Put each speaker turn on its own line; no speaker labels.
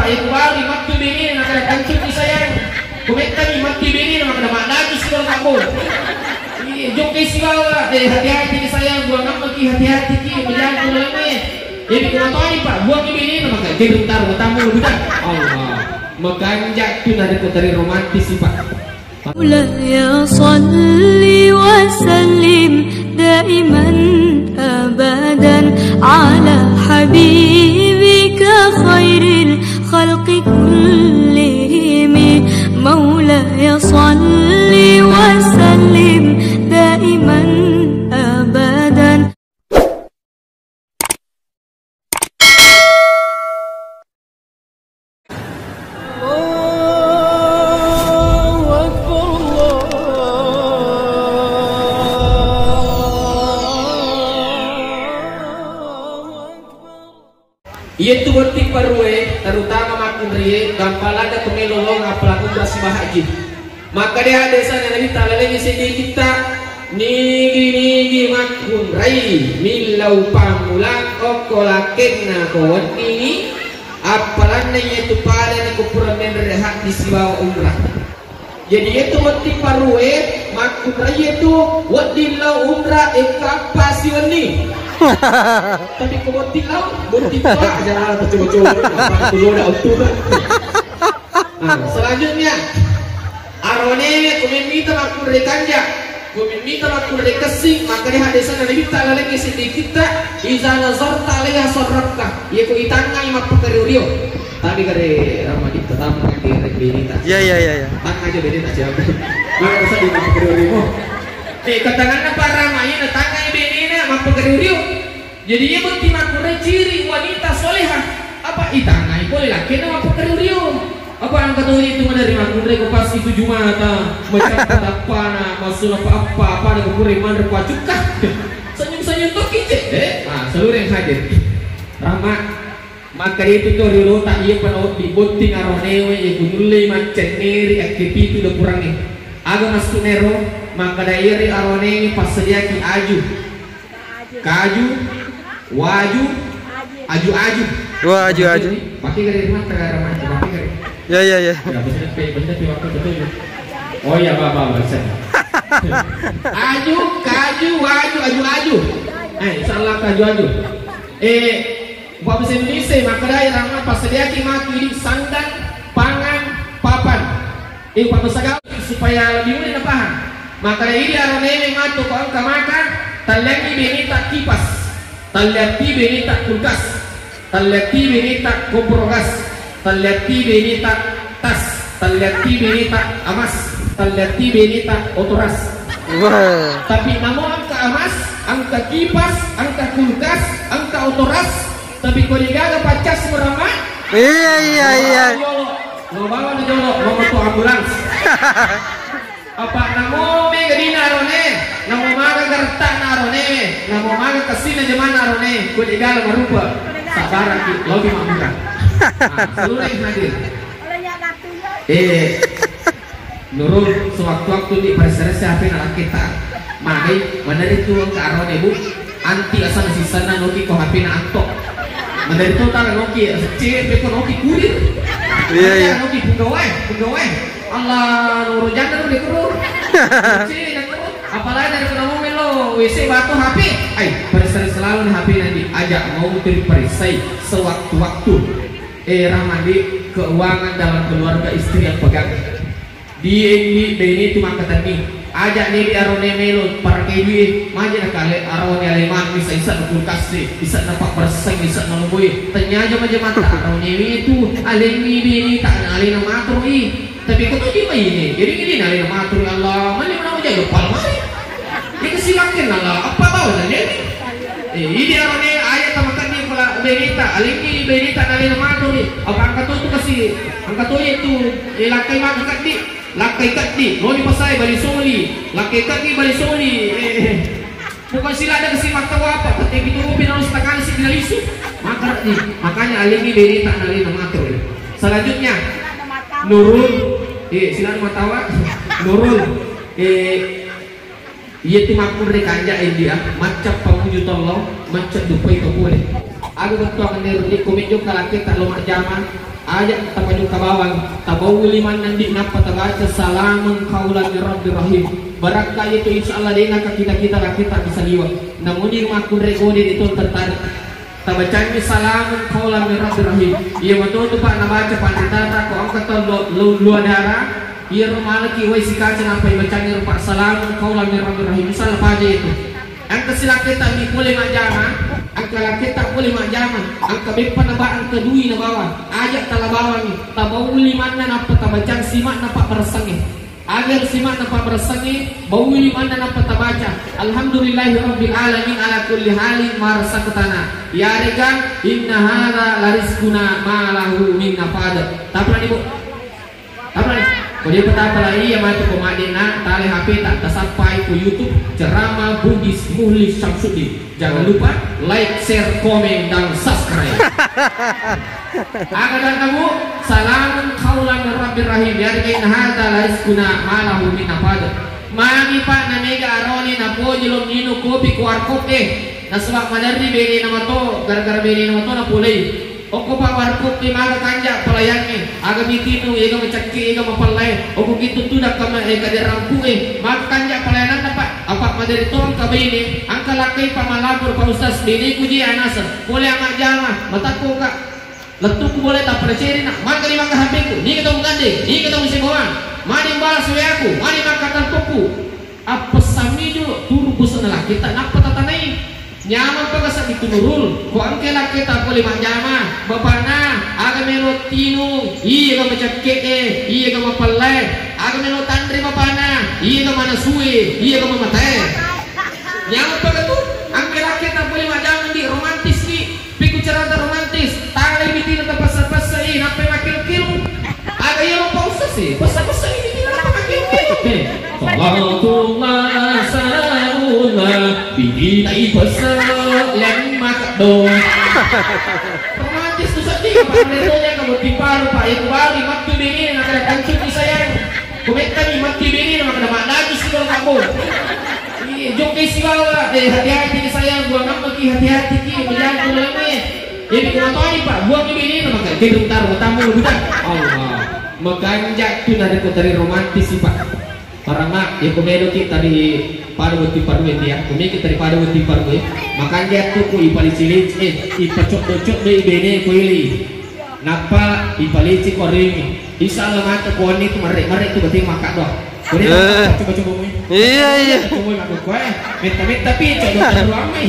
yang baru mati bini nak ada kancing di sayang. Komentar ni mati bini nak ada makna tu sudah kabur. Jom kasi bawa, hati-hati ni sayang, buang apa ki hati-hati ki berjalan tu lama. Jadi kau tahu ni pak, buang ni bini nak makan. Jadi bentar, tamu bukan? Allah, makanjak tu nak ada tari romantis si pak.
مولاي صل وسلم دائما أبدا على حبيبك خير الخلق كلهم مولاي صل وسلم دائما أبدا.
Iaitu bertik parue terutama makin rie gampalaga tumelolong apalagi berasi bahaji maka dia ada sana Nabi Ta'ala lagi sedih kita nigi makun rai milau pamulang okolakenna kawan ini apalagi yaitu pada ni kupuramen rehat di sibawa umrah. Jadi itu bertik parue makun rai itu wadilau umrah ekapasi wani. Tapi kau botik lau, botik pak jangan coba-coba apa tu dah auto dah. Selanjutnya arone kau minta makul rekanja, kau minta makul rekasing maka di hadisan Nabi Ta'ala lagi sedikit tak iza nazarta alaiha sarrafka ia kau itangai mak pekariurio tadi kare ramadi tetap di rekbini tak ya tak aja beda tak siapa maka usah di mak pekariurio katakanlah para ramai natangai bini mak pekariurio. Jadi ia berarti makna ciri wanita solehah apa itangai boleh laki nama pekariurio apa yang kata itu menerima makna ko pas itu jumata macam apa na masul apa na ko man repacukah senyum-senyum to kicet seluruh yang hadir rahmat maka itu to dulu tak ia pano diboting aronewe ye gunule macen neri aktivitas itu udah kurang nih agak masuk nero maka dairi aronewe pas sedia ki aju kaju waju aju
wah aju
pakai dari mana negara mana pakai dari
ya
benar waktu betul oh ya bapak bisa aju kaju waju salah kaju bahasa Indonesia maka dari ramah pas sedia ki mati sandang pangan papan pada segala supaya lebih mudah paham maka dari arone matu kau angka maka talaki benita kipas talati benita kulkas talati benita komprogas talati benita tas talati benita amas talati benita otoras tapi namo angka amas angka kipas angka kulkas angka otoras tapi kau digaga pacas merama
iya
lo bawa na jolo mau tu ambulans apa namo me gadina rone namo maga garta narone namo maga kasina jaman narone ko digal marupa sabar ki logi mamura seluruh yang hadir nurul sewaktu-waktu di presiden siapa nak kita magai mana itu ke arone bu anti asal sisana noki ko hapi na antok mana itu tak noki secik beko noki kurir iya noki pegawai Allah nurul jangan udah kurur apalagi dari kamu melo WC batu HP presiden selalu di HP nanti ajak mau terperisai sewaktu-waktu Ramadi keuangan dalam keluarga istri yang pegang di ini itu maka tadi ajak nih di arone melo pakai duit maja nak kale arone aleman bisa kulkas bisa nampak berseng bisa nalubui tanya aja mata arone itu alemi ini tak alina matrui tapi kau tuh gimana ini jadi gini alina matru Allah mana mau jaga palmari ini kesilakan Allah apa bawa dan ini arone ayat tamakan di pula benita alemi benita alina matru apa angkat tuh kasih angkat tuh itu lakai makan di lakai kati, mau dipasai balik soli, lakai kati balik soli. Bukan sila ada kesimak tahu apa, tapi itu rupin harus takkan si finalisu. Makanya alimi beri tak nalin matur. Selanjutnya Nurul, sila matawa Nurul, ia tu makmur rekanja dia, macam pemujud Allah, macam dupai tu boleh. Aku betul akan di komit juga laki tak lomar zaman. ajak tapaju kabawang tabawuli man nandi napa tabaca salamun qaulan min rabbir rahim. Barangkali itu insyaallah dena ka kita bisa liwat. Namun di rumah kun rekodi itu tertarik. Tabacanya salamun qaulan min rabbir rahim. Iya betul tu Pak nabaca pandita ko ang kata luar darah. Iya rumah lagi wai sikaca nampai bacanya rupa salamun qaulan min rabbir rahim. Salah aja itu. Ang kasila kita ni boleh majama, ang kalaki tak boleh majama, ang kabepa na ba ang kadui na bawah, ajak talabawan ni, tabawuli mana napa tabacang simak napa bersangi, agar simak napa bersangi, bawuli mana napa tabaca, alhamdulillahirabbil alamin ala kulli halin marasa ketana, ya rekan, inna hada larizkuna malahu min nafad, taplah ibu, taplah. Kemudian petapa lagi yang mati pemadena tali HP tak tersampai ke YouTube ceramah Bugis Muhlis Syamsuddin. Jangan lupa like, share, komen dan subscribe. Agar kamu salamun qaulan min rabbir rahim. Ya kain hada laizkuna malahu min nafad. Mangi pak namega aroni na pojilom ninu kopi kuar kopi. Nasbak madari beni nama to gara-gara beni nama to na pulai. Oko pa warkop di maga kanja pelayannya aga bitinu ega mencaki ega mapalai oko gitu tudak kama ega dirangku mak kanja pelayanan apa madari tong kabini angka lakai pamalapur pa ustaz bini kuji anasa boleh amak jama mataku kak letuku boleh tak pelecerin nak maka di maka hapiku ni kita menganding ni kita mesti bawang mari balas aku mari maka tentuku apa sami dulu turu busanlah kita napa tatanai nyaman pagasa ditunurul ko ang kela kita boleh manjama bapana aga melo tinu iya ga macapke iya ga mapallai aga melo tandri bapana iya ga mana suwe iya ga mamatay nyaman pagatu ang kela kita boleh manjama di romantis ni piku cerita romantis tali bitin ta pasa-pasa nape makil-kil aga iya mo pausa si pasa-pasa ini napa makil-kil sallallahu salamullah bihi taibasa yang makdo romantis tu sedih Pak Letonya kamu tiparu Pak itu baru mati bini nak ada kancut di sayang komentar ni mati bini nak ada maknanya sih kalau kamu joki si bawa hati-hati di sayang buang apa ki hati-hati ki menjaga dulu ini kenapa ni Pak buang bini nak makan kita bentar tamu bukan Allah makanya tu dari kotari romantis sih Pak. Orang mak ya komedo kita di pada beti paru dia, kami kita di pada beti paru makanya tu ku ipali cilik ipacok-cok deh bene kuili, napa ipali cik koring, insyaallah mata kuan itu merek tu berarti makan doh. Coba-coba
Iya.
Coba makan kue, minta tapi coba terlalu ramai.